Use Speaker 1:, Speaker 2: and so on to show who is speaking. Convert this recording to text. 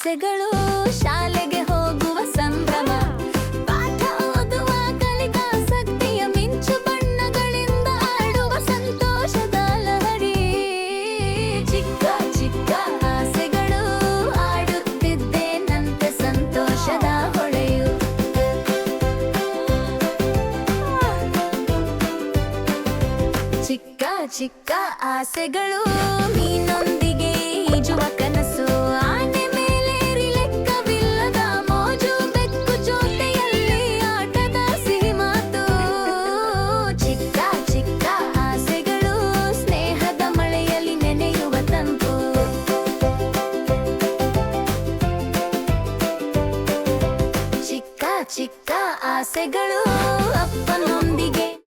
Speaker 1: ಆಸೆಗಳು ಶಾಲೆಗೆ ಹೋಗುವ ಸಂಭ್ರಮ ಪಾಠ ಓದುವ ಕಲಿಕಾಸಕ್ತಿಯ ಮಿಂಚು ಬಣ್ಣಗಳಿಂದ ಆಡುವ ಸಂತೋಷದ ಲಹರಿ ಚಿಕ್ಕ ಚಿಕ್ಕ ಆಸೆಗಳು ಆಡುತ್ತಿದ್ದೆ ನಂತೆ ಸಂತೋಷದ ಹೊಳೆಯು ಚಿಕ್ಕ ಚಿಕ್ಕ ಆಸೆಗಳು ನೀನೊಂದಿಗೆ ಈಜುವ ಕನಸು ಆನೆ ಮೇಲೇರಿ ಲೆಕ್ಕವಿಲ್ಲದ ಮೋಜು ಬೆಕ್ಕು ಜೊತೆಯಲ್ಲಿ ಆಟದ ಸಿಹಿ ಮಾತು ಚಿಕ್ಕ ಚಿಕ್ಕ ಆಸೆಗಳು ಸ್ನೇಹದ ಮಳೆಯಲ್ಲಿ ನೆನೆಯುವ ತಂಪು ಚಿಕ್ಕ ಚಿಕ್ಕ ಆಸೆಗಳು ಅಪ್ಪನೋ